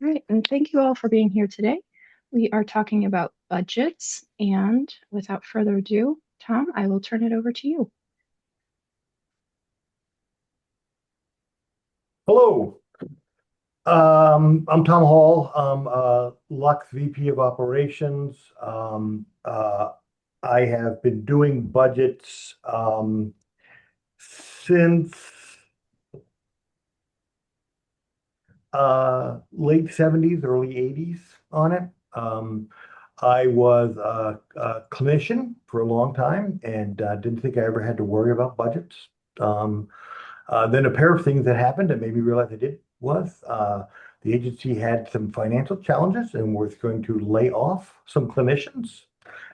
All right, and thank you all for being here today. We are talking about budgets, and without further ado, Tom, I will turn it over to you. Hello, I'm Tom Hall. I'm LUK's VP of Operations. I have been doing budgets since late 70s, early 80s on it. I was a clinician for a long time and didn't think I ever had to worry about budgets. Um, then a pair of things that happened that made me realize I did was the agency had some financial challenges and was going to lay off some clinicians.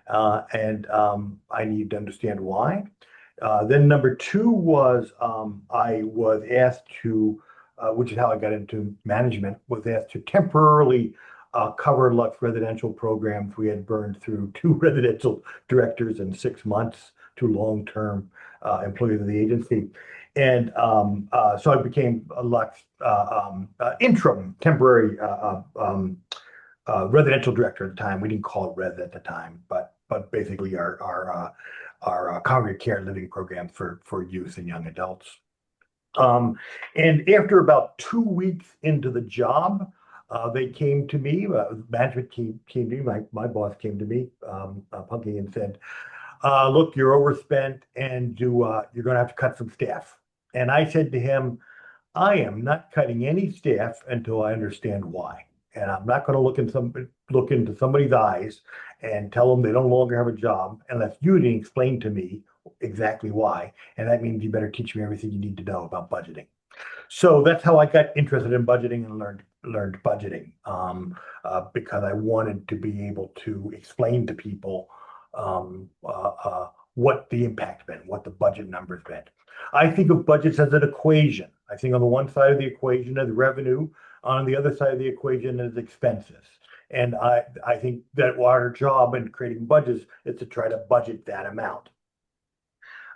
And I need to understand why. Then number two was I was asked to, which is how I got into management, was asked to temporarily cover LUK's residential programs. We had burned through two residential directors in 6 months, two long-term employees of the agency. And so I became a LUK's interim temporary residential director at the time. We didn't call it res at the time, but basically our congregate care living program for youth and young adults. And after about 2 weeks into the job, they came to me, management came to me, my boss came to me, Punky, and said, look, you're overspent and you're going to have to cut some staff. And I said to him, I am not cutting any staff until I understand why. And I'm not going to look into somebody's eyes and tell them they no longer have a job unless you can explain to me exactly why. And that means you better teach me everything you need to know about budgeting. So that's how I got interested in budgeting and learned budgeting because I wanted to be able to explain to people what the impact meant, what the budget numbers meant. I think of budgets as an equation. I think on the one side of the equation is revenue, on the other side of the equation is expenses. And I think that our job in creating budgets is to try to budget that amount.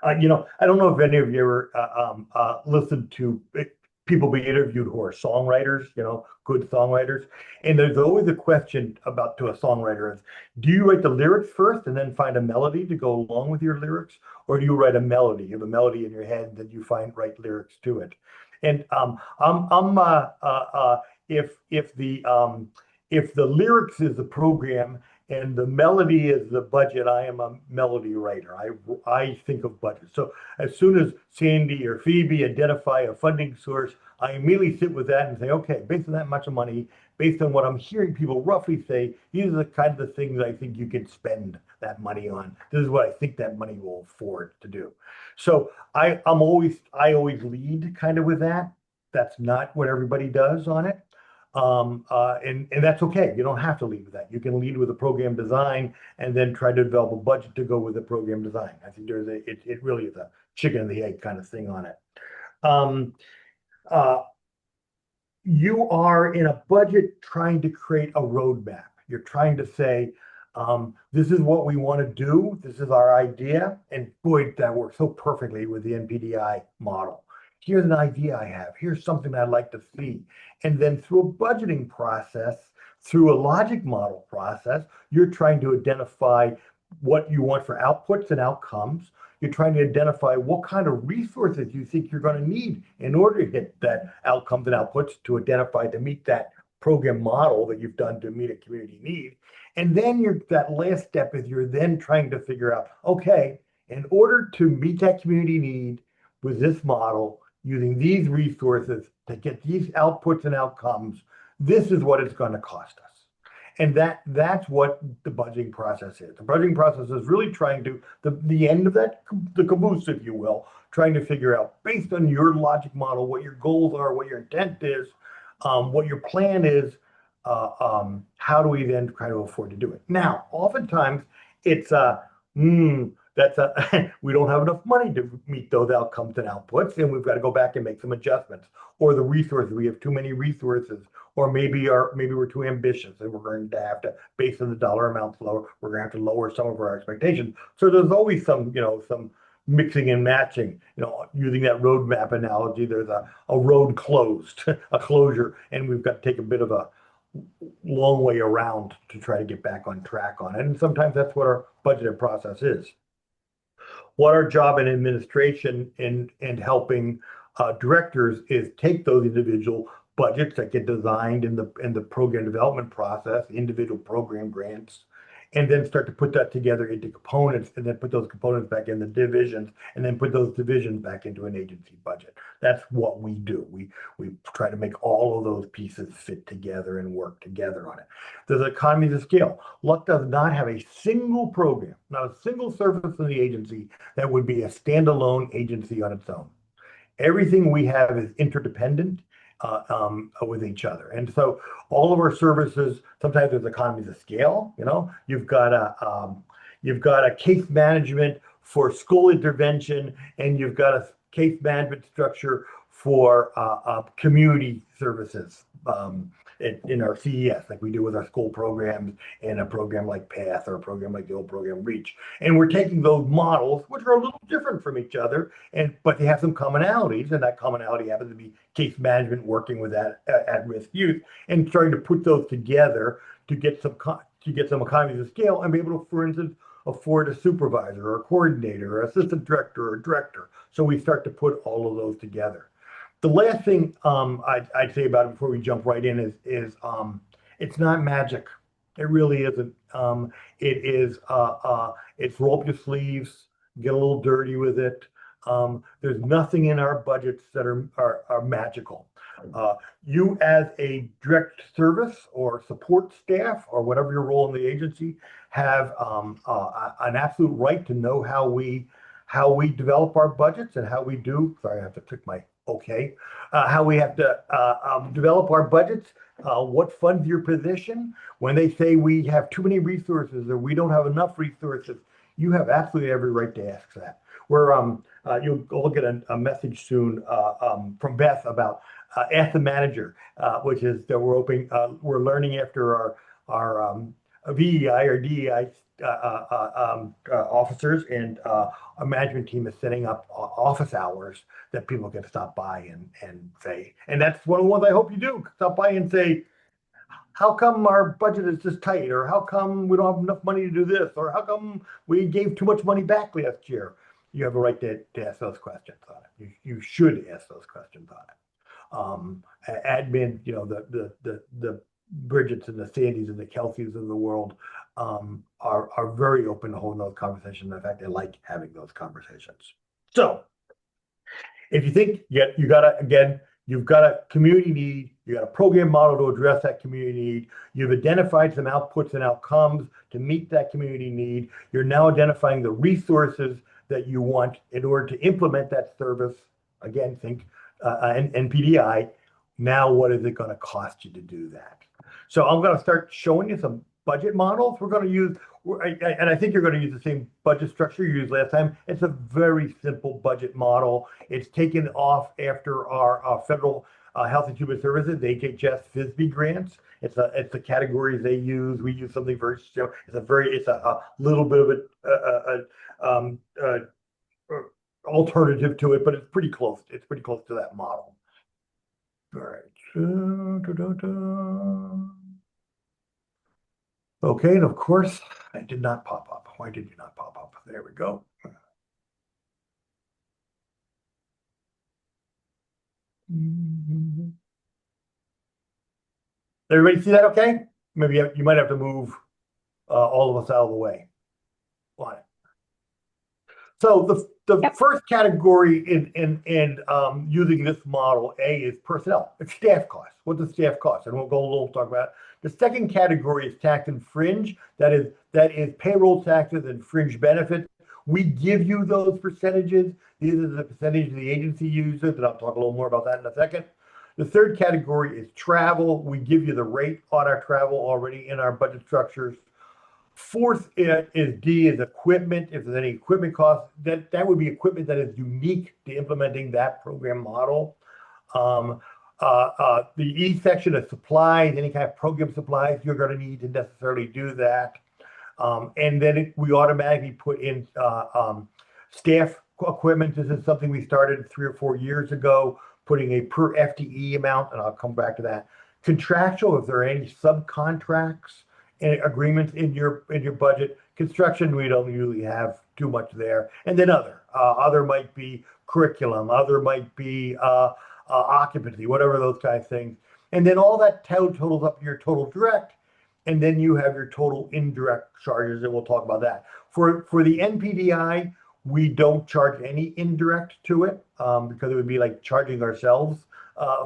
I don't know if any of you ever listened to people being interviewed who are songwriters, good songwriters. And there's always a question to a songwriter is, do you write the lyrics first and then find a melody to go along with your lyrics? Or do you write a melody? You have a melody in your head and then you write lyrics to it. And if the lyrics is the program and the melody is the budget, I am a melody writer. I think of budget. So as soon as Sandy or Phoebe identify a funding source, I immediately sit with that and say, okay, based on that much of money, based on what I'm hearing people roughly say, these are the kind of the things I think you can spend that money on. This is what I think that money will afford to do. So I always lead kind of with that. That's not what everybody does on it. And that's okay. You don't have to lead with that. You can lead with a program design and then try to develop a budget to go with the program design. I think it really is a chicken and the egg kind of thing on it. You are in a budget trying to create a roadmap. You're trying to say, this is what we want to do. This is our idea. And boy, that works so perfectly with the NPDI model. Here's an idea I have. Here's something I'd like to see. And then through a budgeting process, through a logic model process, you're trying to identify what you want for outputs and outcomes. You're trying to identify what kind of resources you think you're going to need in order to hit that outcomes and outputs to meet that program model that you've done to meet a community need. And then that last step is you're then trying to figure out, okay, in order to meet that community need with this model, using these resources to get these outputs and outcomes, this is what it's going to cost us. And that's what the budgeting process is. The budgeting process is really trying to, the end of that, the caboose, if you will, trying to figure out, based on your logic model, what your goals are, what your intent is, what your plan is, how do we then try to afford to do it? Now, oftentimes it's we don't have enough money to meet those outcomes and outputs, and we've got to go back and make some adjustments. Or the resources, we have too many resources, or maybe we're too ambitious, and we're going to have to, based on the dollar amounts lower, we're going to have to lower some of our expectations. So there's always some mixing and matching. Using that roadmap analogy, there's a road closed, a closure, and we've got to take a bit of a long way around to try to get back on track on it. And sometimes that's what our budgeting process is. What our job in administration and helping directors is take those individual budgets that get designed in the program development process, individual program grants, and then start to put that together into components, and then put those components back in the divisions, and then put those divisions back into an agency budget. That's what we do. We try to make all of those pieces fit together and work together on it. There's economies of scale. LUK does not have a single program, not a single service in the agency that would be a standalone agency on its own. Everything we have is interdependent with each other. And so all of our services, sometimes there's economies of scale. You've got a case management for school intervention, and you've got a case management structure for community services in our CES, like we do with our school programs and a program like PATH or a program like the old program REACH. And we're taking those models, which are a little different from each other, but they have some commonalities, and that commonality happens to be case management, working with that at-risk youth, and starting to put those together to get some economies of scale and be able to, for instance, afford a supervisor or a coordinator or assistant director or director. So we start to put all of those together. The last thing I'd say about it before we jump right in is it's not magic. It really isn't. It's roll up your sleeves, get a little dirty with it. There's nothing in our budgets that are magical. You as a direct service or support staff or whatever your role in the agency have an absolute right to know how we develop our budgets and how we do. Sorry, I have to click my okay. How we have to develop our budgets, what funds your position. When they say we have too many resources or we don't have enough resources, you have absolutely every right to ask that. You'll all get a message soon from Beth about Ask the Manager, which is that we're learning after our VEI or DEI officers, and our management team is setting up office hours that people can stop by and say, and that's one of the ones I hope you do, stop by and say, how come our budget is this tight, or how come we don't have enough money to do this, or how come we gave too much money back last year? You have a right to ask those questions on it. You should ask those questions on it. Admin, the Bridgets and the Sandys and the Kelseys of the world are very open to holding those conversations. In fact, they like having those conversations. So if you think you've got a community need, you got a program model to address that community need, you've identified some outputs and outcomes to meet that community need, you're now identifying the resources that you want in order to implement that service. Again, think NPDI. Now, what is it going to cost you to do that? So I'm going to start showing you some budget models we're going to use, and I think you're going to use the same budget structure you used last time. It's a very simple budget model. It's taken off after our federal Health and Human Services, HHS FISB grants. It's the categories they use. We use something very similar. It's a little bit of a alternative to it, but it's pretty close. It's pretty close to that model. All right. Okay, and of course, it did not pop up. Why did you not pop up? There we go. Everybody see that okay? Maybe you might have to move all of us out of the way on it. So the first category in using this model A is personnel. It's staff costs. What does staff cost? And we'll go a little talk about it. The second category is tax and fringe. That is payroll taxes and fringe benefits. We give you those percentages. These are the percentages the agency uses, and I'll talk a little more about that in a second. The third category is travel. We give you the rate on our travel already in our budget structures. Fourth is D is equipment. If there's any equipment costs, that would be equipment that is unique to implementing that program model. The E section is supplies, any kind of program supplies you're going to need to necessarily do that. And then we automatically put in staff equipment. This is something we started 3 or 4 years ago, putting a per FTE amount, and I'll come back to that, Contractual, if there are any subcontracts and agreements in your budget. Construction, we don't usually have too much there. And then other might be curriculum, other might be occupancy, whatever those kind of things. And then all that totals up your total direct, and then you have your total indirect charges, and we'll talk about that. For the NPDI, we don't charge any indirect to it because it would be like charging ourselves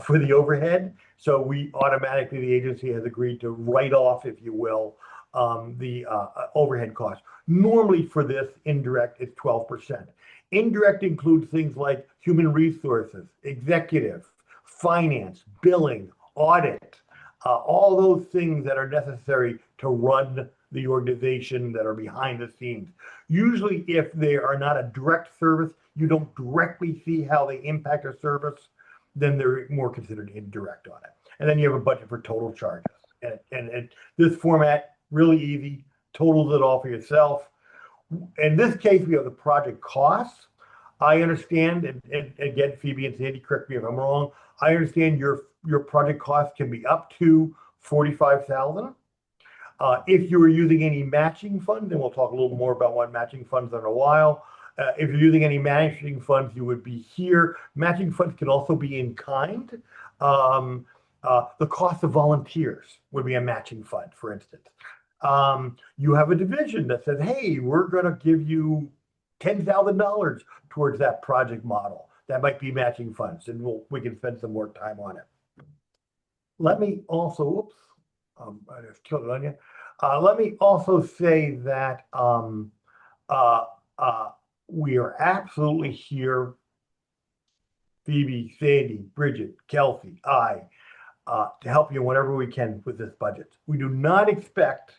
for the overhead. So we automatically, the agency has agreed to write off, if you will, the overhead cost. Normally for this indirect, it's 12%. Indirect includes things like human resources, executive, finance, billing, audit, all those things that are necessary to run the organization that are behind the scenes. Usually, if they are not a direct service, you don't directly see how they impact a service, then they're more considered indirect on it. And then you have a budget for total charges. And this format, really easy, totals it all for yourself. In this case, we have the project costs. I understand, and again, Phoebe and Sandy, correct me if I'm wrong, I understand your project cost can be up to $45,000. If you are using any matching funds, and we'll talk a little more about what matching funds are in a while. If you're using any matching funds, you would be here. Matching funds can also be in kind. The cost of volunteers would be a matching fund, for instance. You have a division that says, hey, we're going to give you $10,000 towards that project model. That might be matching funds, and we can spend some more time on it. Let me also, I just killed it on you. Let me also say that we are absolutely here, Phoebe, Sandy, Bridget, Kelsey, to help you whenever we can with this budget. We do not expect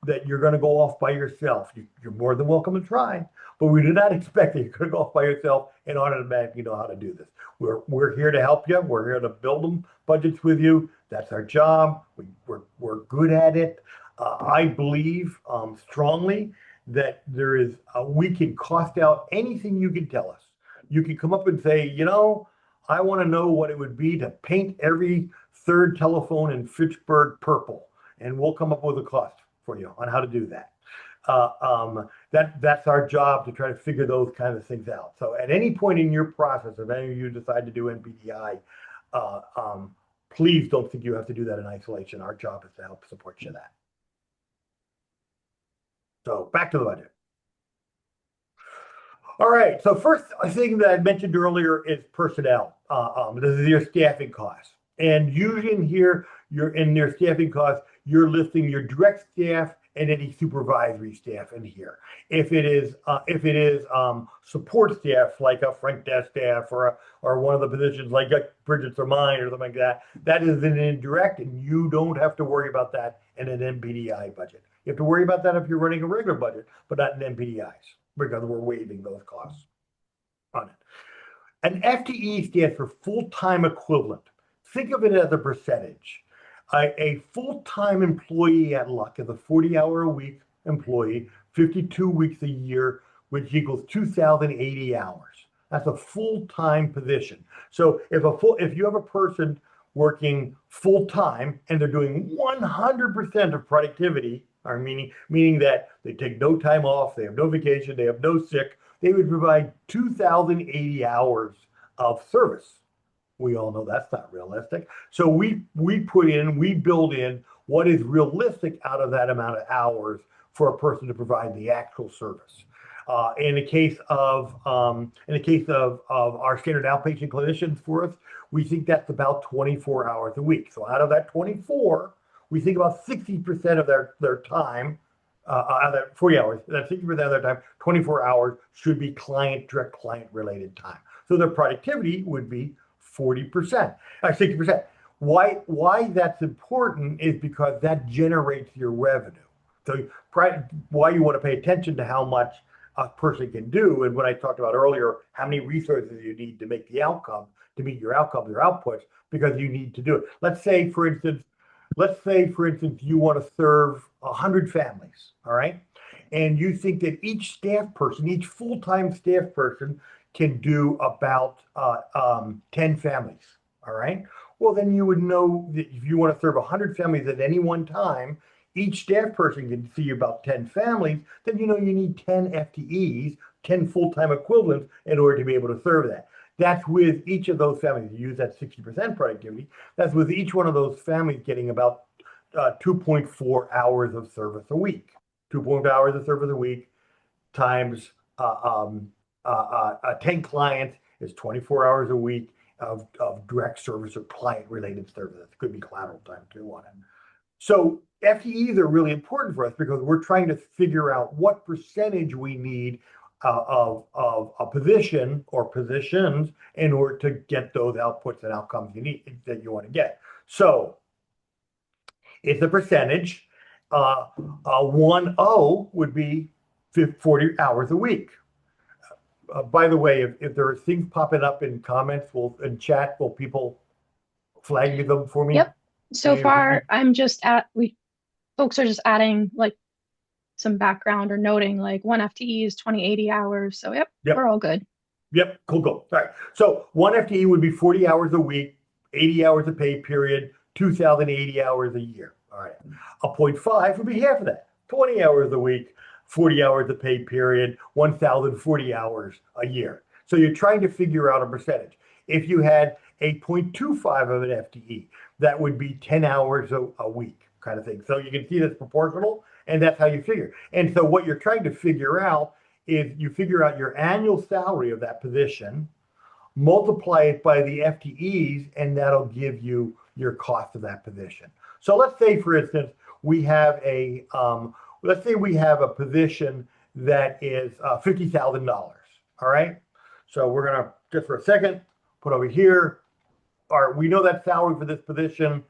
that you're going to go off by yourself. You're more than welcome to try, but we do not expect that you're going to go off by yourself and automatically know how to do this. We're here to help you. We're here to build them budgets with you. That's our job. We're good at it. I believe strongly that we can cost out anything you can tell us. You can come up and say, I want to know what it would be to paint every third telephone in Fitchburg purple, and we'll come up with a cost for you on how to do that. That's our job, to try to figure those kinds of things out. So at any point in your process, if any of you decide to do NPDI, please don't think you have to do that in isolation. Our job is to help support you in that. So back to the budget. All right, so first thing that I mentioned earlier is personnel. This is your staffing costs. And usually in here, you're in your staffing costs, you're listing your direct staff and any supervisory staff in here. If it is support staff, like a front desk staff or one of the positions like Bridget's or mine or something like that, that is an indirect, and you don't have to worry about that in an NPDI budget. You have to worry about that if you're running a regular budget, but not in NPDIs, because we're waiving those costs on it. An FTE stands for full-time equivalent. Think of it as a percentage. A full-time employee at LUK is a 40-hour-a-week employee, 52 weeks a year, which equals 2,080 hours. That's a full-time position. So if you have a person working full-time and they're doing 100% of productivity, or meaning that they take no time off, they have no vacation, they have no sick, they would provide 2,080 hours of service. We all know that's not realistic. So we build in what is realistic out of that amount of hours for a person to provide the actual service. In the case of our standard outpatient clinicians for us, we think that's about 24 hours a week. So out of that 24, we think about 60% of their time, out of that 40 hours, that 60% of their time, 24 hours should be direct client related time. So their productivity would be 40%, 60%. Why that's important is because that generates your revenue. So why you want to pay attention to how much a person can do, and what I talked about earlier, how many resources you need to make the outcome, to meet your outcomes, your outputs, because you need to do it. Let's say, for instance, you want to serve 100 families, all right? And you think that each full-time staff person can do about 10 families, all right? Well, then you would know that if you want to serve 100 families at any one time, each staff person can see about 10 families, then you know you need 10 FTEs, 10 full-time equivalents in order to be able to serve that. That's with each of those families. You use that 60% productivity. That's with each one of those families getting about 2.4 hours of service a week. 2.4 hours of service a week times 10 clients is 24 hours a week of direct service or client-related services. Could be collateral time too on it. So FTEs are really important for us because we're trying to figure out what percentage we need of a position or positions in order to get those outputs and outcomes you need that you want to get. So it's a percentage. 1.0 would be 40 hours a week. By the way, if there are things popping up in comments, in chat, will people flag them for me? Yep. So far, folks are just adding like some background or noting like 1 FTE is 2080 hours. So yep, we're all good. Yep, cool. All right. So 1 FTE would be 40 hours a week, 80 hours a pay period, 2,080 hours a year. All right. A 0.5 would be half of that, 20 hours a week, 40 hours a pay period, 1,040 hours a year. So you're trying to figure out a percentage. If you had a 0.25 of an FTE, that would be 10 hours a week kind of thing. So you can see that's proportional, and that's how you figure. And so what you're trying to figure out is you figure out your annual salary of that position, multiply it by the FTEs, and that'll give you your cost of that position. So let's say, for instance, we have a position that is $50,000. All right. So we're gonna just for a second put over here. All right, we know that salary for this position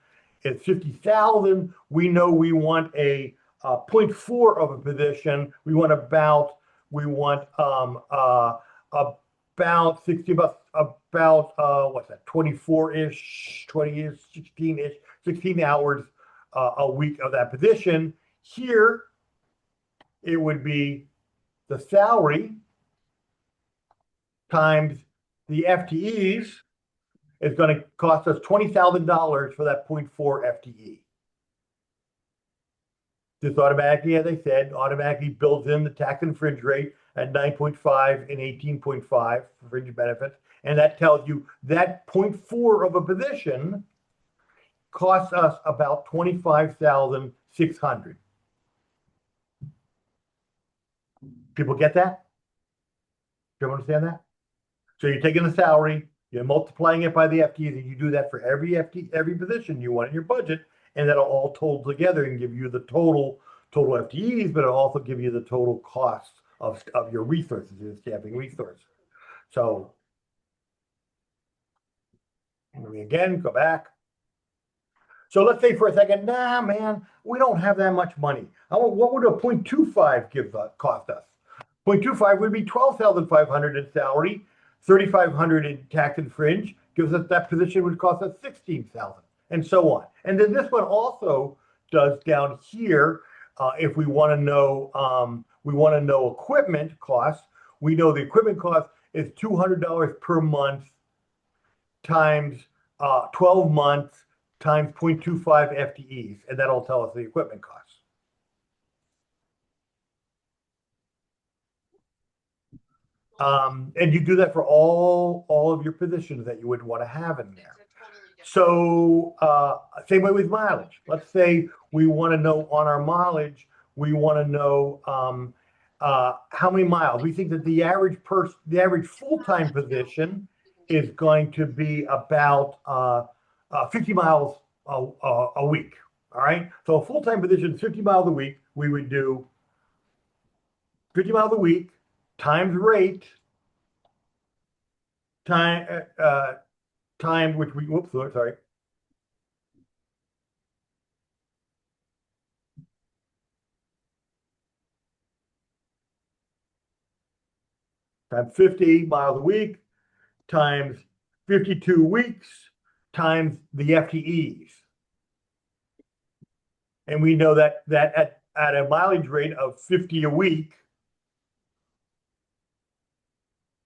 is 50,000. We know we want a 0.4 of a position. We want about 60, what's that, 24-ish, 20-ish, 16-ish, 16 hours a week of that position. Here, it would be the salary times the FTEs is going to cost us $20,000 for that 0.4 FTE. This automatically, as I said, automatically builds in the tax and fringe rate at 9.5 and 18.5 for fringe benefits. And that tells you that 0.4 of a position costs us about $25,600. People get that? Do you understand that? So you're taking the salary, you're multiplying it by the FTEs, and you do that for every position you want in your budget, and that'll all total together and give you the total FTEs, but it'll also give you the total cost of your resources, your staffing resources. So let me again go back. So let's say for a second, nah, man, we don't have that much money. What would a 0.25 cost us? 0.25 would be $12,500 in salary, $3,500 in tax and fringe, gives us that position would cost us $16,000, and so on. And then this one also does down here. If we want to know, equipment costs. We know the equipment cost is $200 per month times 12 months times 0.25 FTEs, and that'll tell us the equipment costs. And you do that for all of your positions that you would want to have in there. So same way with mileage. Let's say we want to know on our mileage, we want to know how many miles. We think that the average full-time position is going to be about 50 miles a week. All right. So a full-time position is 50 miles a week. We would do 50 miles a week times rate time which we sorry. Times 50 miles a week times 52 weeks times the FTEs. And we know that at a mileage rate of 50 a week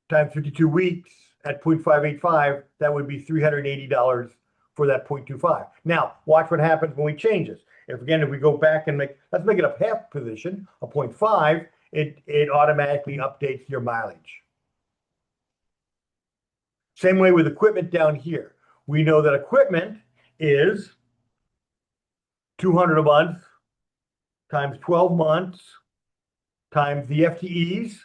times 52 weeks at 0.585, that would be $380 for for that 0.25. Now, watch what happens when we change this. If we go back and let's make it a half position, a 0.5, it automatically updates your mileage. Same way with equipment down here. We know that equipment is 200 a month times 12 months times the FTEs.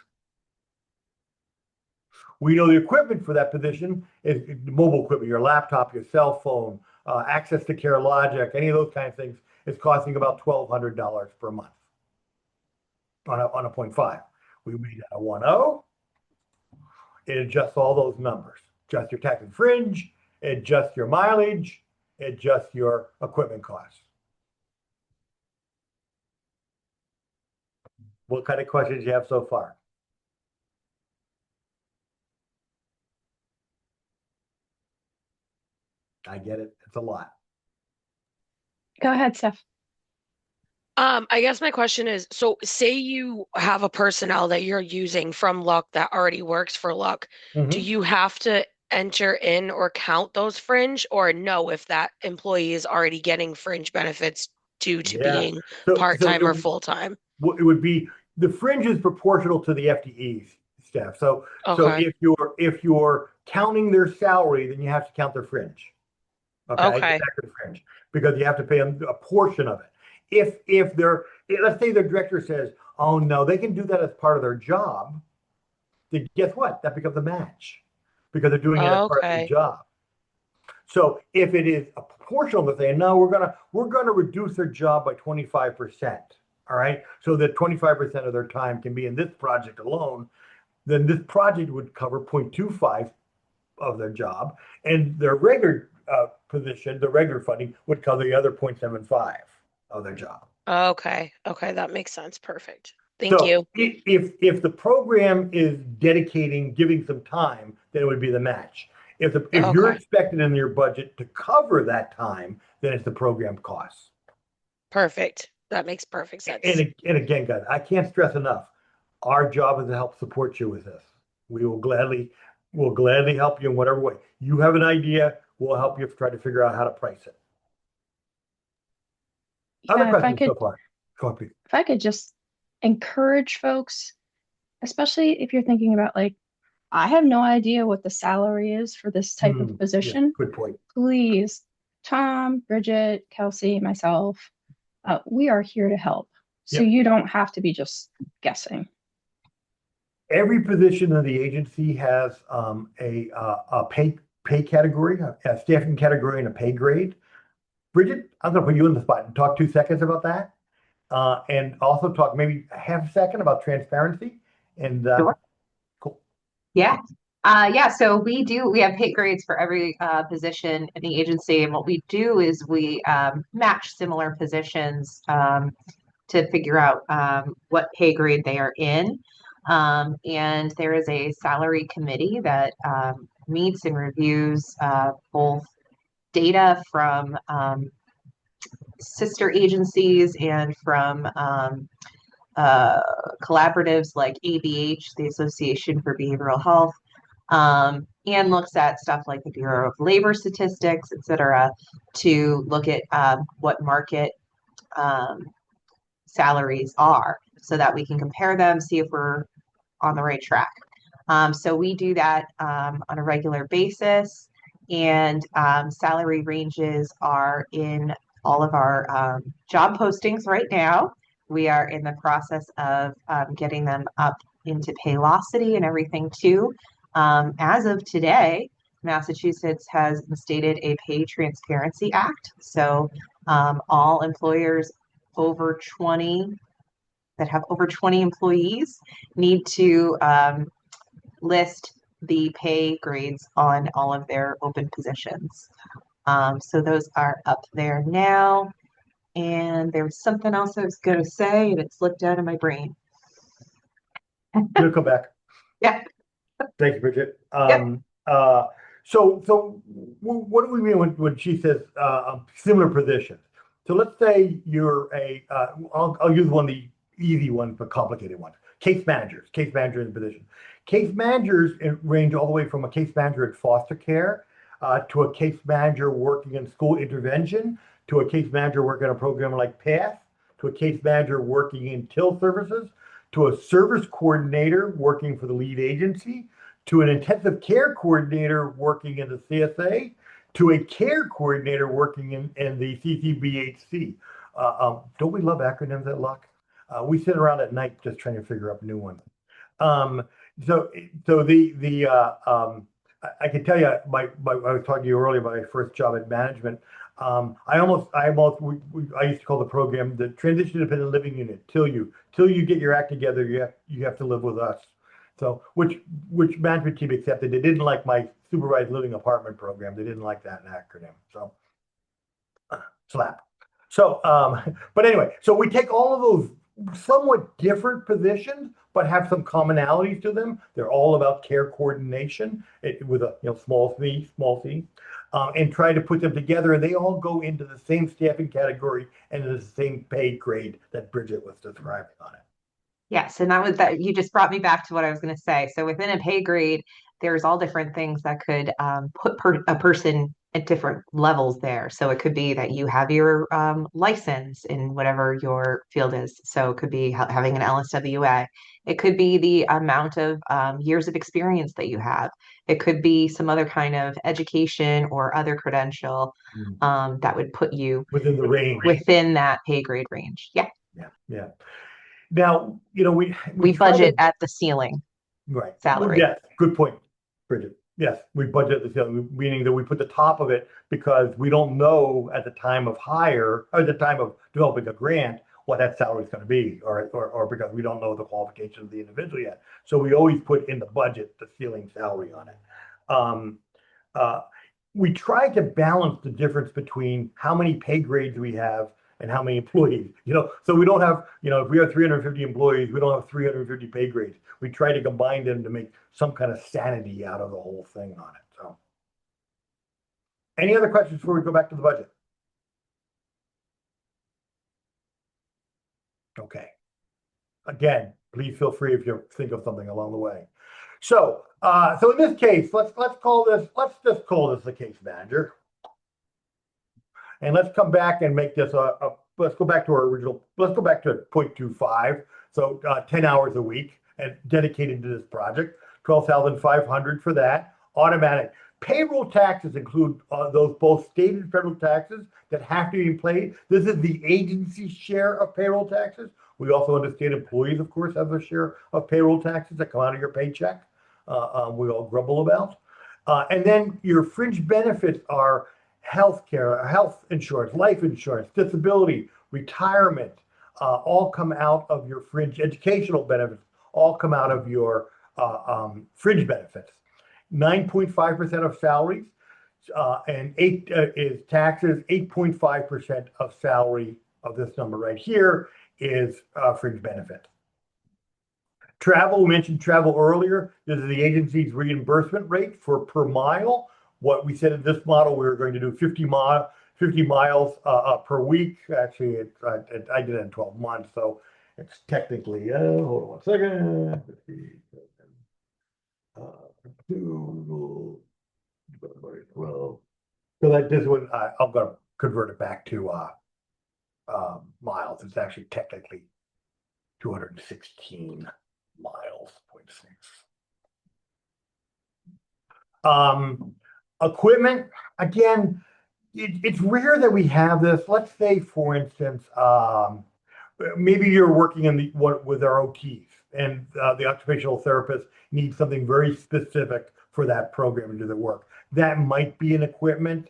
We know the equipment for that position is mobile equipment, your laptop, your cell phone, access to CareLogic, any of those kinds of things is costing about $1,200 per month on a 0.5. We made that a 1.0. It adjusts all those numbers. Adjusts your tax and fringe, adjusts your mileage, adjusts your equipment costs. What kind of questions do you have so far? I get it. It's a lot. Go ahead, Steph. I guess my question is, so say you have a personnel that you're using from LUK that already works for LUK. Do you have to enter in or count those fringe, or no, if that employee is already getting fringe benefits due to being part-time or full-time? It would be, the fringe is proportional to the FTEs, Steph. So if you're counting their salary, then you have to count their fringe. Okay. Fringe, because you have to pay them a portion of it. If let's say the director says, oh no, they can do that as part of their job, then guess what? That becomes a match because they're doing it as part of their job. So if it is a proportional, they're saying, no, we're gonna reduce their job by 25%. All right. So that 25% of their time can be in this project alone, then this project would cover 0.25 of their job, and their regular position, the regular funding would cover the other 0.75 of their job. Okay, that makes sense. Perfect. Thank you. If the program is giving some time, then it would be the match. If you're expected in your budget to cover that time, then it's the program costs. Perfect. That makes perfect sense. And again, guys, I can't stress enough. Our job is to help support you with this. We'll gladly help you in whatever way. You have an idea, we'll help you try to figure out how to price it. Other questions so far? Go on, please. If I could just encourage folks, especially if you're thinking about I have no idea what the salary is for this type of position. Yeah, good point. Please, Tom, Bridget, Kelsey, myself, we are here to help. So you don't have to be just guessing. Every position in the agency has a pay category, a staffing category, and a pay grade. Bridget, I'm going to put you in the spot and talk 2 seconds about that, and also talk maybe a half a second about transparency. And sure. Cool. Yeah. So we have pay grades for every position in the agency, and what we do is we match similar positions to figure out what pay grade they are in. And there is a salary committee that meets and reviews both data from sister agencies and from collaboratives like ABH, the Association for Behavioral Health, and looks at stuff like the Bureau of Labor Statistics, et cetera, to look at what market salaries are so that we can compare them, see if we're on the right track. So we do that on a regular basis, and salary ranges are in all of our job postings right now. We are in the process of getting them up into Paylocity and everything too. As of today, Massachusetts has instated a Pay Transparency Act. So all employers over 20 that have over 20 employees need to list the pay grades on all of their open positions. So those are up there now. And there was something else I was going to say, and it slipped out of my brain. You'll come back. Yeah. Thank you, Bridget. So what do we mean when she says similar positions? So let's say you're I'll use the easy one, but complicated one. Case managers in the position. Case managers range all the way from a case manager at foster care to a case manager working in school intervention, to a case manager working on a program like PATH, to a case manager working in TIL services, to a service coordinator working for the lead agency, to an intensive care coordinator working in the CSA, to a care coordinator working in the CCBHC. Don't we love acronyms at LUK? We sit around at night just trying to figure out new ones. So I can tell you, I was talking to you earlier about my first job at management. I used to call the program the Transition Independent Living Unit. Till you get your act together, you have to live with us. So which management team accepted? They didn't like my supervised living apartment program. They didn't like that acronym. So slap. So but anyway, so we take all of those somewhat different positions, but have some commonalities to them. They're all about care coordination with a small c, and try to put them together, and they all go into the same staffing category and the same pay grade that Bridget was describing on it. Yes, and that you just brought me back to what I was going to say. So within a pay grade, there's all different things that could put a person at different levels there. So it could be that you have your license in whatever your field is. So it could be having an LSWA. It could be the amount of years of experience that you have. It could be some other kind of education or other credential that would put you within the range, within that pay grade range. Yeah. Yeah. Now, we budget at the ceiling. Right. Salary. Yes, good point, Bridget. Yes, we budget the ceiling, meaning that we put the top of it because we don't know at the time of hire or the time of developing a grant what that salary is going to be, or because we don't know the qualifications of the individual yet. So we always put in the budget the ceiling salary on it. We try to balance the difference between how many pay grades we have and how many employees, so we don't have, if we have 350 employees, we don't have 350 pay grades. We try to combine them to make some kind of sanity out of the whole thing on it. So any other questions before we go back to the budget? Okay. Again, please feel free if you think of something along the way. So, so in this case, let's just call this the case manager. And let's come back and make this let's go back to our original, let's go back to 0.25. So 10 hours a week and dedicated to this project, 12,500 for that. Automatic. Payroll taxes include those both state and federal taxes that have to be paid. This is the agency's share of payroll taxes. We also understand employees, of course, have their share of payroll taxes that come out of your paycheck. We all grumble about. And then your fringe benefits are healthcare, health insurance, life insurance, disability, retirement, all come out of your fringe. Educational benefits all come out of your fringe benefits. 9.5% of salaries, and 8 is taxes. 8.5% of salary of this number right here is fringe benefit. Travel, we mentioned travel earlier. This is the agency's reimbursement rate for per mile. What we said in this model, we were going to do 50 miles per week. Actually, I did it in 12 months, so it's technically, hold on one second. 12. So that this one, I'm going to convert it back to miles. It's actually technically 216 miles, 0.6. Equipment, again, it's rare that we have this. Let's say, for instance, maybe you're working in with our OTs, and the occupational therapist needs something very specific for that program to do the work. That might be an equipment.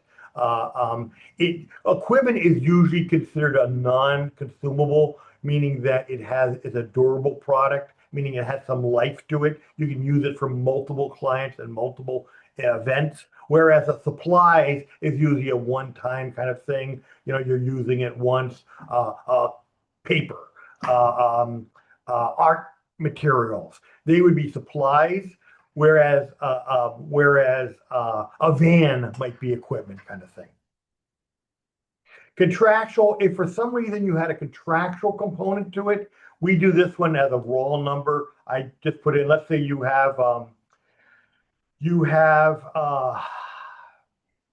Equipment is usually considered a non-consumable, meaning that it's a durable product, meaning it has some life to it. You can use it for multiple clients and multiple events, whereas a supplies is usually a one-time kind of thing. You're using it once. Paper, art materials, they would be supplies, whereas a van might be equipment kind of thing. Contractual, if for some reason you had a contractual component to it, we do this one as a raw number. I just put in, let's say you have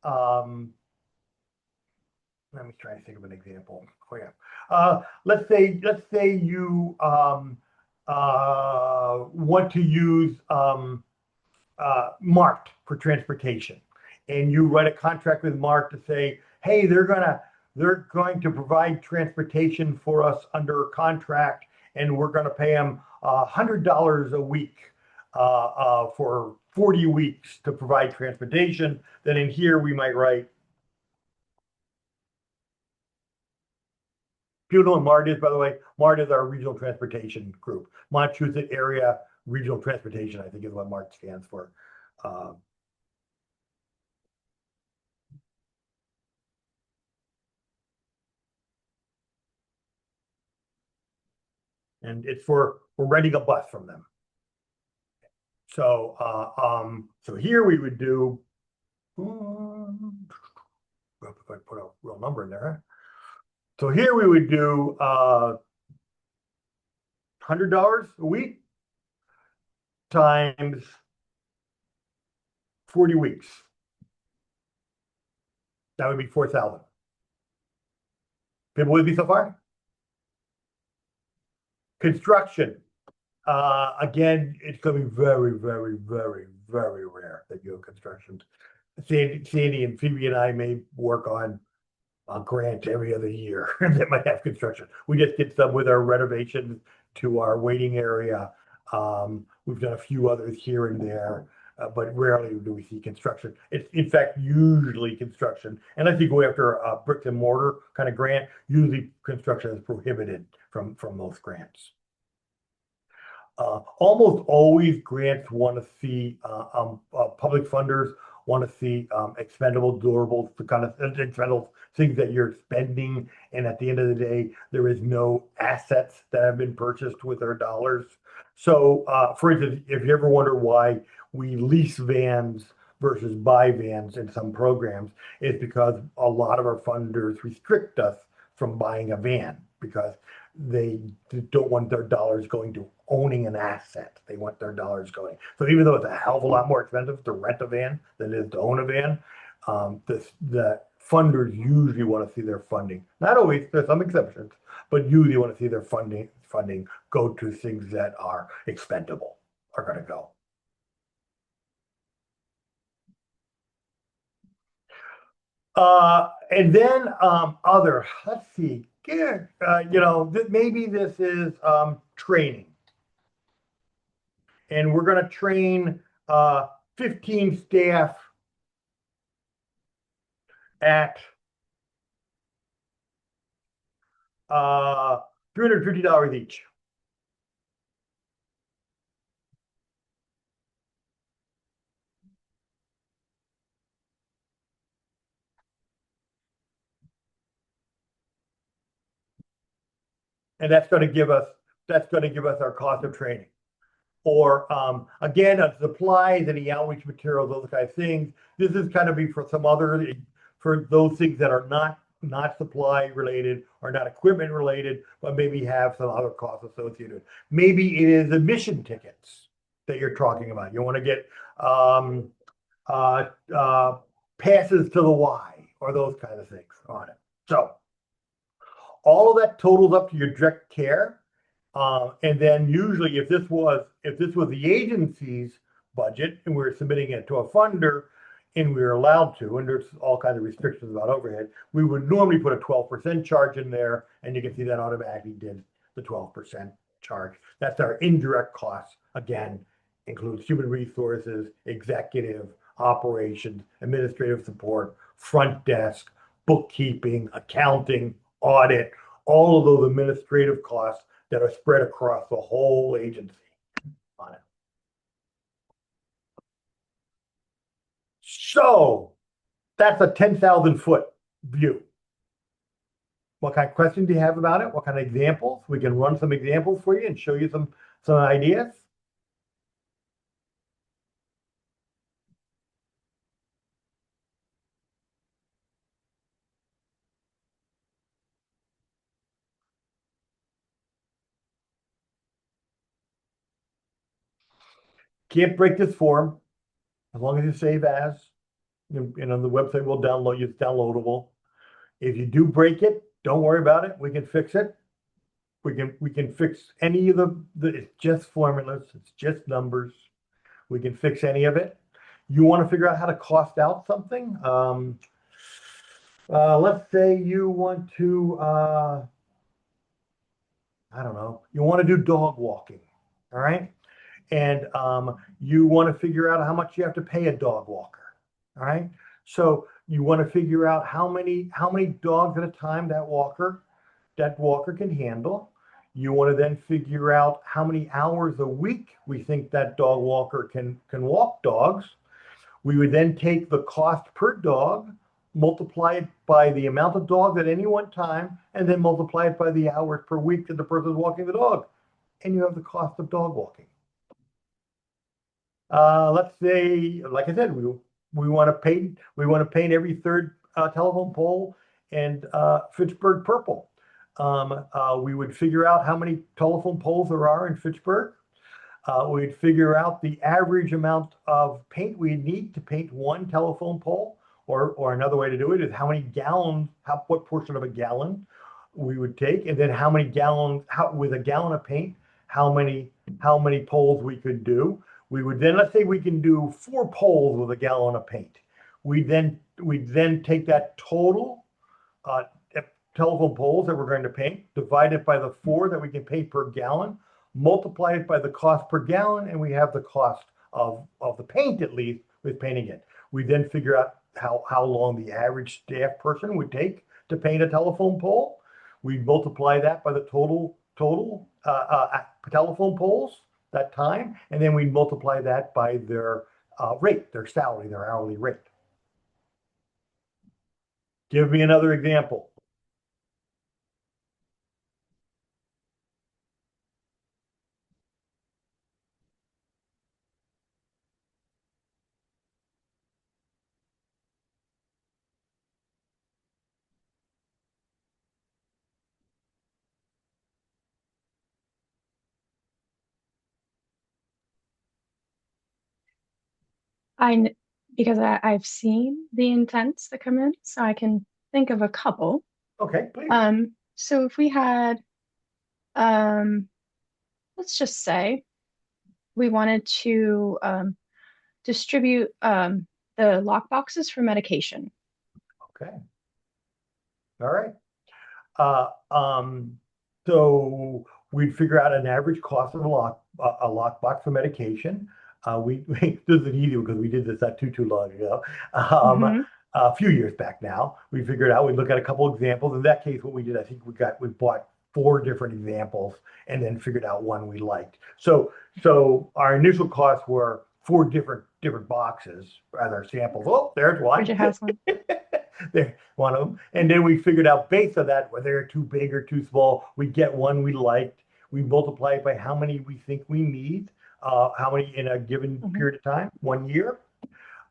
let me try to think of an example. Oh yeah. Let's say you want to use Marked for transportation, and you write a contract with Mark to say, hey, they're going to provide transportation for us under a contract, and we're going to pay them $100 a week for 40 weeks to provide transportation. Then in here we might write, if you know what MART is, by the way, MART is our regional transportation group. Massachusetts Area Regional Transportation, I think is what MART stands for. And it's for renting a bus from them. So, so here we would do, if I put a real number in there. So here we would do $100 a week times 40 weeks. That would be 4,000. People with me so far? Construction. Again, it's going to be very, very, very, very rare that you have construction. Sandy and Phoebe and I may work on a grant every other year that might have construction. We just get some with our renovations to our waiting area. We've done a few others here and there, but rarely do we see construction. It's in fact usually construction, unless you go after a bricks and mortar kind of grant. Usually construction is prohibited from most grants. Almost always grants want to see public funders want to see expendable durables, the kind of expendable things that you're spending, and at the end of the day there is no assets that have been purchased with our dollars. So for instance, if you ever wonder why we lease vans versus buy vans in some programs, it's because a lot of our funders restrict us from buying a van because they don't want their dollars going to owning an asset. They want their dollars going. So even though it's a hell of a lot more expensive to rent a van than it is to own a van, the funders usually want to see their funding. Not always, there's some exceptions, but usually want to see their funding go to things that are expendable, are going to go. And then other, let's see, you know, maybe this is training. And we're going to train 15 staff at $350 each. And that's going to give us our cost of training. Or again, supplies, any outreach materials, those kind of things. This is kind of be for some other, for those things that are not supply related or not equipment related, but maybe have some other costs associated. Maybe it is admission tickets that you're talking about. You want to get passes to the Y or those kind of things on it. So all of that totals up to your direct care. And then usually if this was the agency's budget and we were submitting it to a funder and we were allowed to, and there's all kinds of restrictions about overhead, we would normally put a 12% charge in there, and you can see that automatically did the 12% charge. That's our indirect costs. Again, includes human resources, executive, operations, administrative support, front desk, bookkeeping, accounting, audit, all of those administrative costs that are spread across the whole agency on it. So that's a 10,000 foot view. What kind of questions do you have about it? What kind of examples? We can run some examples for you and show you some ideas. Can't break this form as long as you save as. and on the website we'll download you. It's downloadable. If you do break it, don't worry about it. We can fix it. We can fix any of it's just formulas. It's just numbers. We can fix any of it. You want to figure out how to cost out something. Let's say you want to, I don't know, you want to do dog walking. All right. And you want to figure out how much you have to pay a dog walker. All right. So you want to figure out how many dogs at a time that walker can handle. You want to then figure out how many hours a week we think that dog walker can walk dogs. We would then take the cost per dog, multiply it by the amount of dogs at any one time, and then multiply it by the hours per week that the person is walking the dog. And you have the cost of dog walking. Let's say, like I said, we want to paint every third telephone pole and Fitchburg purple. We would figure out how many telephone poles there are in Fitchburg. We'd figure out the average amount of paint we need to paint one telephone pole, or another way to do it is how many gallons, what portion of a gallon we would take, and then how many gallons, with a gallon of paint, how many poles we could do. We would then, let's say we can do 4 poles with a gallon of paint. We'd then take that total telephone poles that we're going to paint, divide it by the 4 that we can paint per gallon, multiply it by the cost per gallon, and we have the cost of the paint, at least, with painting it. We then figure out how long the average staff person would take to paint a telephone pole. We multiply that by the total telephone poles that time, and then we multiply that by their rate, their salary, their hourly rate. Give me another example. Because I've seen the intents that come in, so I can think of a couple. Okay, please. So if we had, let's just say we wanted to distribute the lock boxes for medication. Okay. All right. So we'd figure out an average cost of a lock box for medication. This is an easy one because we did this not too long ago. A few years back now, we figured out we'd look at a couple examples. In that case, what we did, I think we bought 4 different examples and then figured out one we liked. So our initial costs were 4 different boxes as our samples. Oh, there's one. Bridget has one. There, one of them. And then we figured out based on that, whether they're too big or too small, we get one we liked. We multiply it by how many we think we need, how many in a given period of time, 1 year.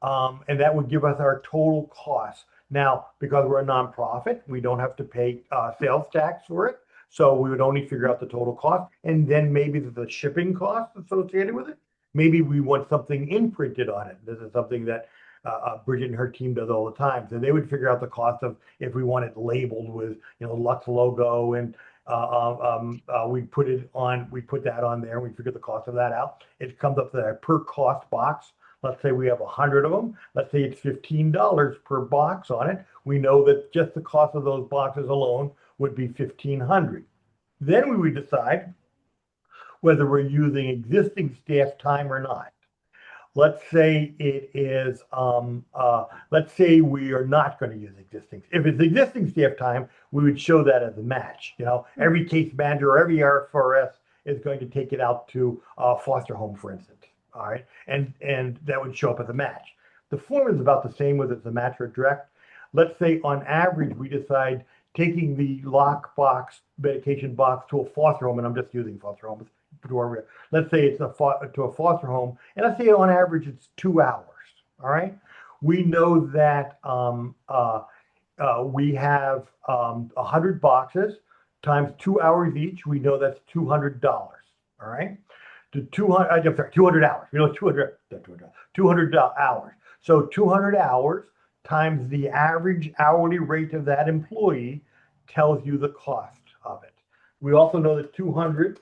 And that would give us our total cost. Now, because we're a nonprofit, we don't have to pay sales tax for it. So we would only figure out the total cost, and then maybe the shipping cost associated with it. Maybe we want something imprinted on it. This is something that Bridget and her team does all the time. So they would figure out the cost of if we want it labeled with, LUK's logo, and we put that on there. And we figure the cost of that out. It comes up to that per cost box. Let's say we have 100 of them. Let's say it's $15 per box on it. We know that just the cost of those boxes alone would be $1,500. Then we would decide whether we're using existing staff time or not. Let's say it is, let's say we are not going to use existing. If it's existing staff time, we would show that as a match. Every case manager or every RFRS is going to take it out to a foster home, for instance. All right, and that would show up as a match. The form is about the same whether it's a match or direct. Let's say on average we decide taking the lock box, medication box to a foster home, and I'm just using foster homes. Let's say it's to a foster home, and let's say on average it's 2 hours. All right, we know that we have 100 boxes times 2 hours each. We know that's $200. All right. To 200 hours. 200 hours. So 200 hours times the average hourly rate of that employee tells you the cost of it. We also know that 200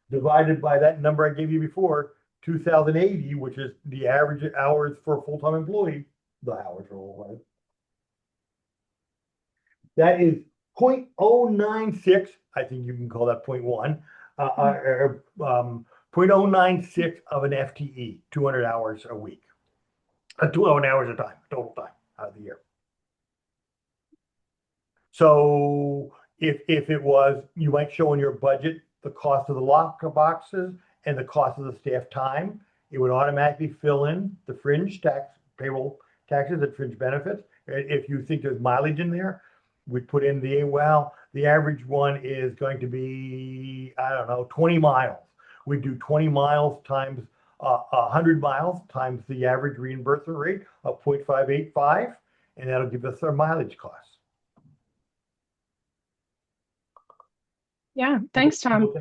divided by that number I gave you before, 2,080, which is the average hours for a full-time employee, the hours for all that is 0.096. I think you can call that 0.1, 0.096 of an FTE, 200 hours a week, 200 hours of time, total time out of the year. So if it was, you might show in your budget the cost of the lock boxes and the cost of the staff time. It would automatically fill in the fringe tax, payroll taxes and fringe benefits. If you think there's mileage in there, we put in the average one is going to be, I don't know, 20 miles. We do 20 miles times 100 miles times the average reimbursement rate of 0.585, and that'll give us our mileage costs. Yeah, thanks, Tom.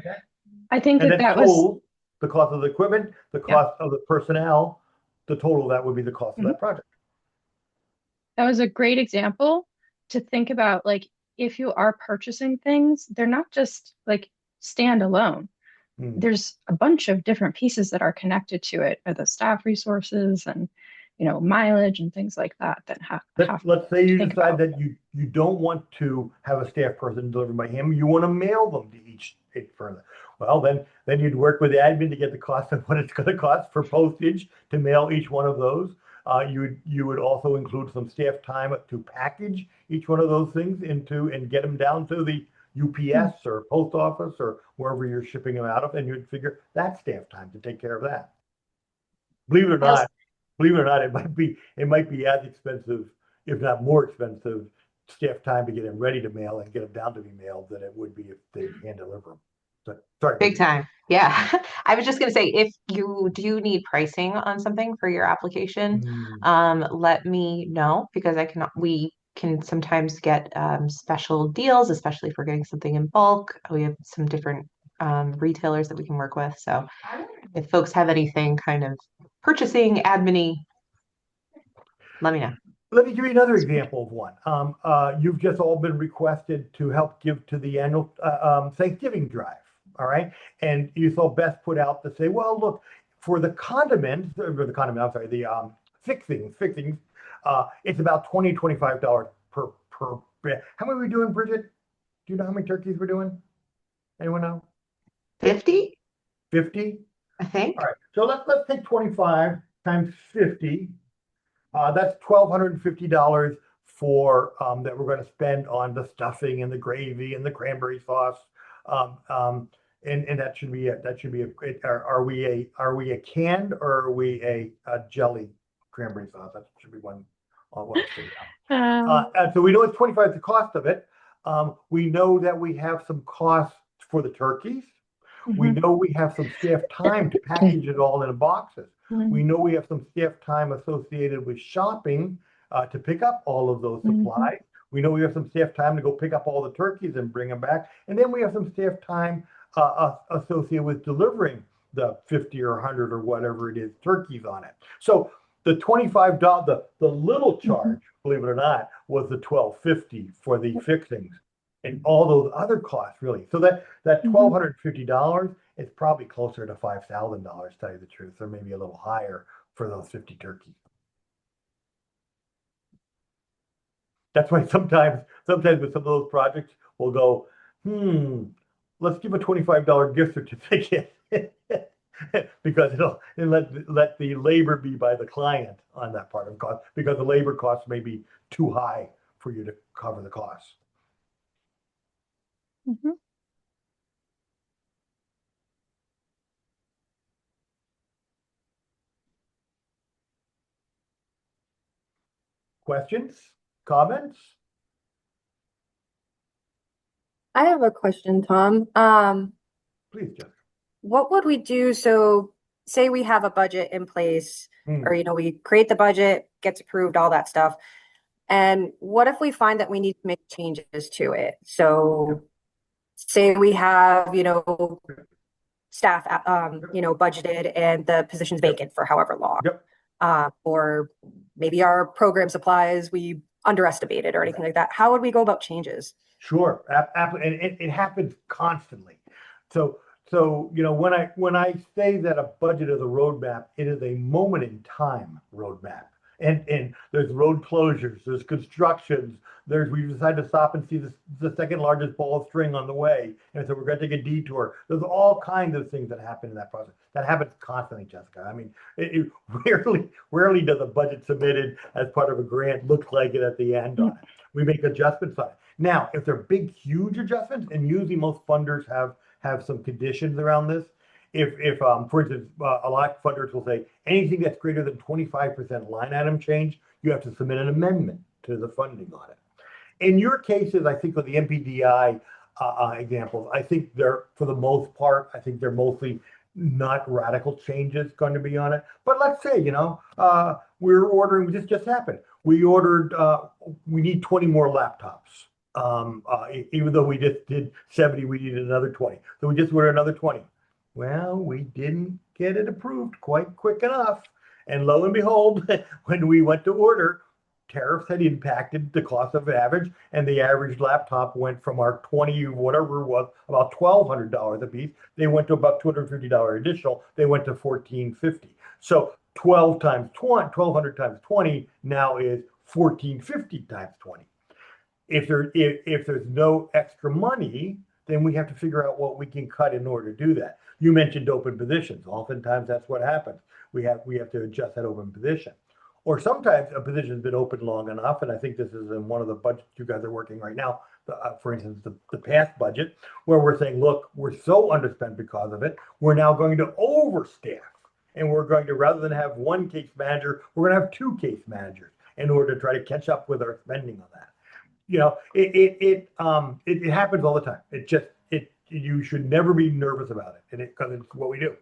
I think and that was the cost of the equipment, the cost of the personnel, the total that would be the cost of that project. That was a great example to think about. Like, if you are purchasing things, they're not just like standalone. There's a bunch of different pieces that are connected to it, or the staff resources and mileage and things like that let's say you decide that you don't want to have a staff person delivered by him. You want to mail them to each further. Well, then you'd work with the admin to get the cost of what it's going to cost for postage to mail each one of those. You would also include some staff time to package each one of those things into and get them down to the UPS or post office or wherever you're shipping them out of, and you'd figure that's staff time to take care of that. Believe it or not, it might be as expensive, if not more expensive, staff time to get them ready to mail and get them down to be mailed than it would be if they hand deliver them. So, sorry. Big time. Yeah. I was just going to say, if you do need pricing on something for your application, let me know, because we can sometimes get special deals, especially if we're getting something in bulk. We have some different retailers that we can work with. So if folks have anything kind of purchasing, admin-y, let me know. Let me give you another example of one. You've just all been requested to help give to the annual Thanksgiving drive. All right. And you saw Beth put out to say, well, look, for the condiments, the fixings, it's about $20, $25 per. How many are we doing, Bridget? Do you know how many turkeys we're doing? Anyone know? 50? 50? I think. All right. So let's take 25 times 50. That's $1,250 for that we're going to spend on the stuffing and the gravy and the cranberry sauce. And that should be it. That should be are we a canned or are we a jelly cranberry sauce? That should be one. And so we know it's 25 the cost of it. We know that we have some costs for the turkeys. We know we have some staff time to package it all in boxes. We know we have some staff time associated with shopping to pick up all of those supplies. We know we have some staff time to go pick up all the turkeys and bring them back. And then we have some staff time associated with delivering the 50 or 100 or whatever it is turkeys on it. So the $25, the little charge, believe it or not, was the $1,250 for the fixings and all those other costs, really. So that $1,250 is probably closer to $5,000, to tell you the truth, or maybe a little higher for those 50 turkeys. That's why sometimes with some of those projects, we'll go, let's give a $25 gift certificate because it'll let the labor be by the client on that part of the cost, because the labor costs may be too high for you to cover the costs. Questions? Comments? I have a question, Tom. Please, Jeff. What would we do? So say we have a budget in place, or, we create the budget, gets approved, all that stuff. And what if we find that we need to make changes to it? So say we have, staff, budgeted and the position's vacant for however long. or maybe our program supplies we underestimated or anything like that. How would we go about changes? Sure, and it happens constantly. So, when I say that a budget is a roadmap, it is a moment in time roadmap. And there's road closures, there's constructions, we decided to stop and see the second largest ball of string on the way, and so we're going to take a detour. There's all kinds of things that happen in that process. That happens constantly, Jessica. I mean, it rarely does a budget submitted as part of a grant look like it at the end on it. We make adjustments on it. Now, if they're big, huge adjustments, and usually most funders have some conditions around this. If for instance, a lot of funders will say anything that's greater than 25% line item change, you have to submit an amendment to the funding on it. In your cases, I think with the NPDI examples, I think they're, for the most part, I think they're mostly not radical changes going to be on it. But let's say, we're ordering, this just happened. We ordered, we need 20 more laptops. Even though we just did 70, we needed another 20. So we just ordered another 20. Well, we didn't get it approved quite quick enough. And lo and behold, when we went to order, tariffs had impacted the cost of average, and the average laptop went from our 20, whatever it was, about $1,200 a piece. They went to about $250 additional. They went to $1,450. So 1,200 times 20 now is $1,450 times 20. If there's no extra money, then we have to figure out what we can cut in order to do that. You mentioned open positions. Oftentimes that's what happens. We have to adjust that open position. Or sometimes a position's been open long enough, and I think this is in one of the budgets you guys are working right now, for instance, the past budget, where we're saying, look, we're so underspent because of it, we're now going to overstaff. And we're going to, rather than have one case manager, we're going to have two case managers in order to try to catch up with our spending on that. It happens all the time. You should never be nervous about it, because it's what we do.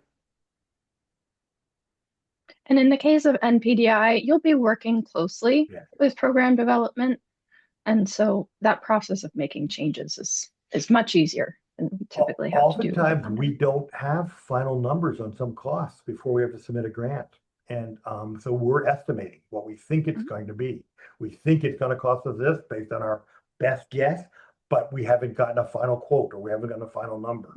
And in the case of NPDI, you'll be working closely with program development. And so that process of making changes is much easier than we typically have to do. Oftentimes we don't have final numbers on some costs before we have to submit a grant. And so we're estimating what we think it's going to be. We think it's going to cost us this based on our best guess, but we haven't gotten a final quote, or we haven't gotten a final number.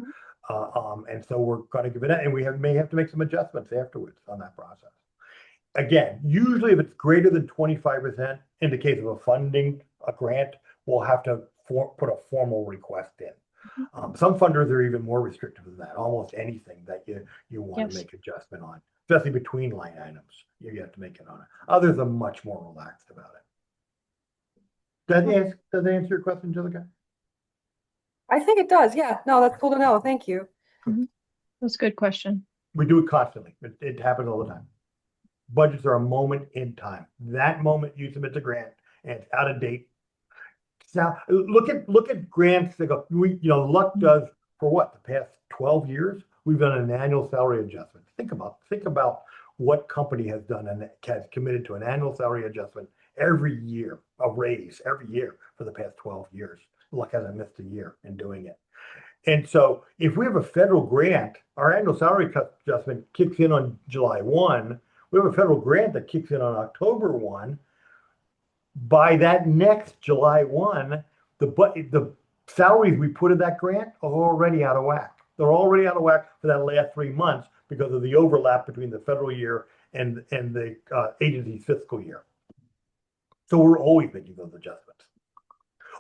And so we're going to give it out, and we may have to make some adjustments afterwards on that process. Again, usually if it's greater than 25%, in the case of a grant, we'll have to put a formal request in. Some funders are even more restrictive than that. Almost anything that you want to make adjustment on, especially between line items, you have to make it on it. Others are much more relaxed about it. Does that answer your question, Jessica? I think it does. Yeah. No, that's cool to know. Thank you. That's a good question. We do it constantly. It happens all the time. Budgets are a moment in time. That moment you submit the grant and it's out of date. Now look at grants that go. LUK does for what, the past 12 years. We've done an annual salary adjustment. Think about what company has done and has committed to an annual salary adjustment every year, a raise every year for the past 12 years. LUK hasn't missed a year in doing it. And so if we have a federal grant, our annual salary adjustment kicks in on July 1. We have a federal grant that kicks in on October 1. By that next July 1, the salaries we put in that grant are already out of whack. They're already out of whack for that last 3 months because of the overlap between the federal year and the agency's fiscal year. So we're always making those adjustments.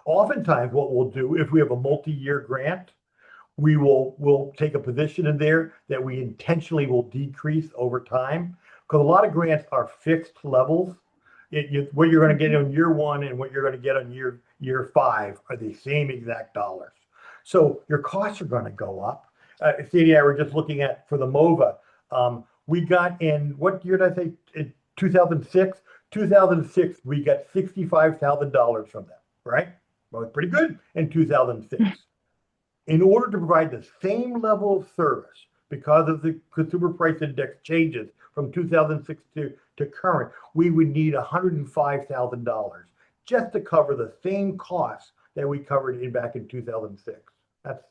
Oftentimes what we'll do, if we have a multi-year grant, we'll take a position in there that we intentionally will decrease over time, because a lot of grants are fixed levels. What you're going to get on year 1 and what you're going to get on year 5 are the same exact dollars. So your costs are going to go up. Sadie and I were just looking at, for the MOVA, we got in, what year did I say? In 2006? 2006, we got $65,000 from them, right? Well, it's pretty good in 2006. In order to provide the same level of service, because of the consumer price index changes from 2006 to current, we would need $105,000 just to cover the same costs that we covered back in 2006. That's,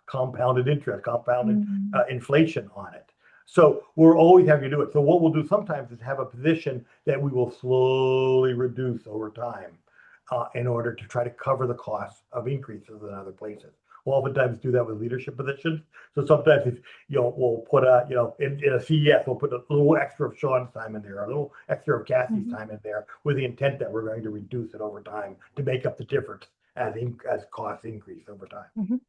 compounded interest, compounded inflation on it. So we're always having to do it. So what we'll do sometimes is have a position that we will slowly reduce over time in order to try to cover the costs of increases in other places. We'll oftentimes do that with leadership positions. So sometimes if, we'll put in a CES, we'll put a little extra of Sean's time in there, a little extra of Cassie's time in there with the intent that we're going to reduce it over time to make up the difference as costs increase over time.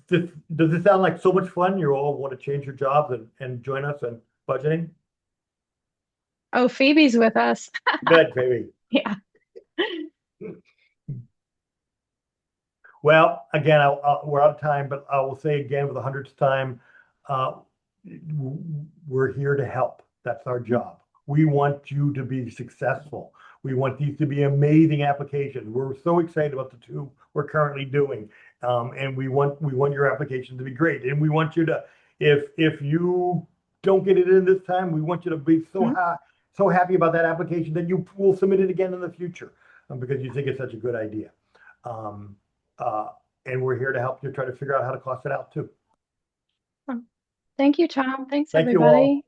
Does this sound like so much fun? You all want to change your jobs and join us in budgeting? Oh, Phoebe's with us. Good, baby. Yeah. Well, again, we're out of time, but I will say again for the 100th time, we're here to help. That's our job. We want you to be successful. We want these to be amazing applications. We're so excited about the 2 we're currently doing. And we want your application to be great. And we want you to, if you don't get it in this time, we want you to be so happy about that application that you will submit it again in the future because you think it's such a good idea. And we're here to help you try to figure out how to cost it out too. Thank you, Tom. Thanks, Thank you everybody. all.